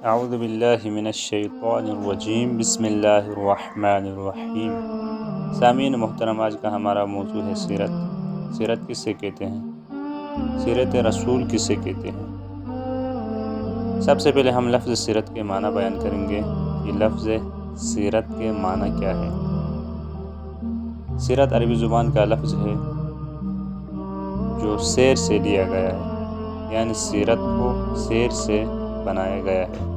اعوذ باللہ من الشیطان الرجیم بسم اللہ الرحمن الرحیم۔ سامعین محترم، آج کا ہمارا موضوع ہے سیرت۔ سیرت کسے کہتے ہیں؟ سیرت رسول کسے کہتے ہیں؟ سب سے پہلے ہم لفظ سیرت کے معنی بیان کریں گے کہ لفظ سیرت کے معنی کیا ہے۔ سیرت عربی زبان کا لفظ ہے جو سیر سے لیا گیا ہے، یعنی سیرت کو سیر سے بنایا گیا ہے۔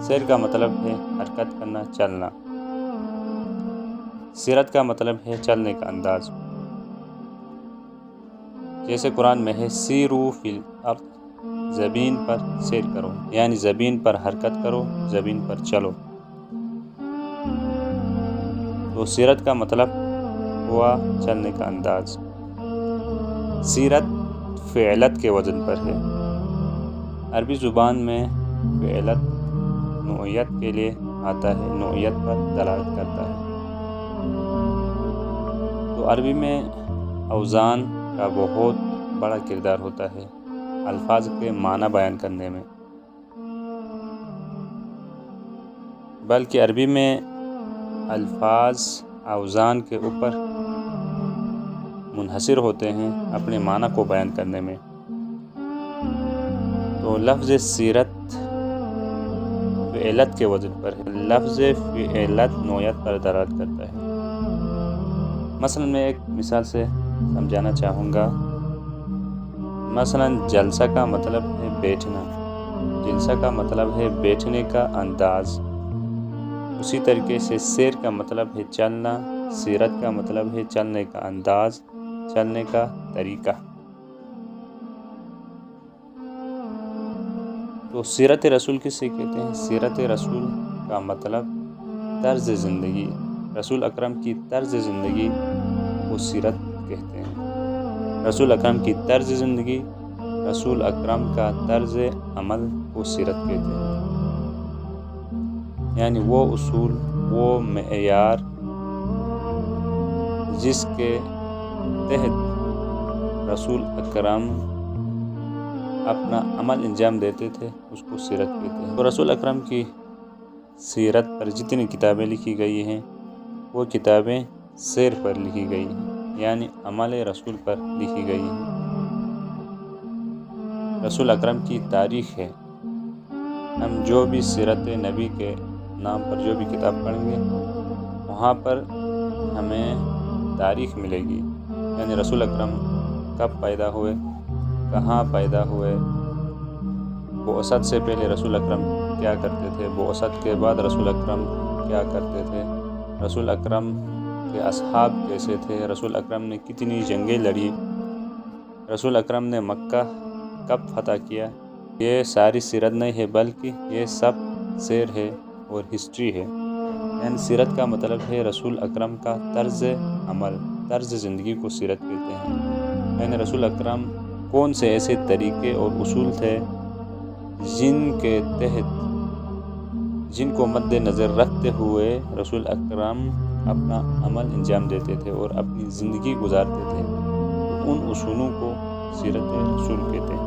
سیر کا مطلب ہے حرکت کرنا، چلنا۔ سیرت کا مطلب ہے چلنے کا انداز۔ جیسے قرآن میں ہے سیرو فی الارض، زمین پر سیر کرو، یعنی زمین پر حرکت کرو، زمین پر چلو۔ تو سیرت کا مطلب ہوا چلنے کا انداز۔ سیرت فعلت کے وزن پر ہے۔ عربی زبان میں فعلت نوعیت کے لیے آتا ہے، نوعیت پر دلالت کرتا ہے۔ تو عربی میں اوزان کا بہت بڑا کردار ہوتا ہے الفاظ کے معنی بیان کرنے میں، بلکہ عربی میں الفاظ اوزان کے اوپر منحصر ہوتے ہیں اپنے معنی کو بیان کرنے میں۔ تو لفظ سیرت فعلت کے وزن پر ہے۔ لفظ فعلت نوعیت پر دلالت کرتا ہے۔ مثلا میں ایک مثال سے سمجھانا چاہوں گا۔ مثلا جلسہ کا مطلب ہے بیٹھنا، جلسہ کا مطلب ہے بیٹھنے کا انداز۔ اسی طریقے سے سیر کا مطلب ہے چلنا، سیرت کا مطلب ہے چلنے کا انداز، چلنے کا طریقہ۔ تو سیرت رسول کسے کہتے ہیں؟ سیرت رسول کا مطلب طرز زندگی، رسول اکرم کی طرز زندگی کو سیرت کہتے ہیں۔ رسول اکرم کی طرز زندگی، رسول اکرم کا طرز عمل کو سیرت کہتے ہیں، یعنی وہ اصول، وہ معیار جس کے تحت رسول اکرم اپنا عمل انجام دیتے تھے، اس کو سیرت کہتے ہیں۔ تو رسول اکرم کی سیرت پر جتنی کتابیں لکھی گئی ہیں وہ کتابیں سیر پر لکھی گئی ہیں، یعنی عمل رسول پر لکھی گئی ہیں۔ رسول اکرم کی تاریخ ہے۔ ہم جو بھی سیرت نبی کے نام پر جو بھی کتاب پڑھیں گے وہاں پر ہمیں تاریخ ملے گی، یعنی رسول اکرم کب پیدا ہوئے، کہاں پیدا ہوئے، بعثت سے پہلے رسول اکرم کیا کرتے تھے، بعثت کے بعد رسول اکرم کیا کرتے تھے، رسول اکرم کے اصحاب کیسے تھے، رسول اکرم نے کتنی جنگیں لڑی، رسول اکرم نے مکہ کب فتح کیا۔ یہ ساری سیرت نہیں ہے، بلکہ یہ سب سیر ہے اور ہسٹری ہے۔ یعنی سیرت کا مطلب ہے رسول اکرم کا طرز عمل، طرز زندگی کو سیرت کہتے ہیں۔ یعنی رسول اکرم کون سے ایسے طریقے اور اصول تھے جن کے تحت، جن کو مد نظر رکھتے ہوئے رسول اکرم اپنا عمل انجام دیتے تھے اور اپنی زندگی گزارتے تھے، ان اصولوں کو سیرت رسول کہتے ہیں۔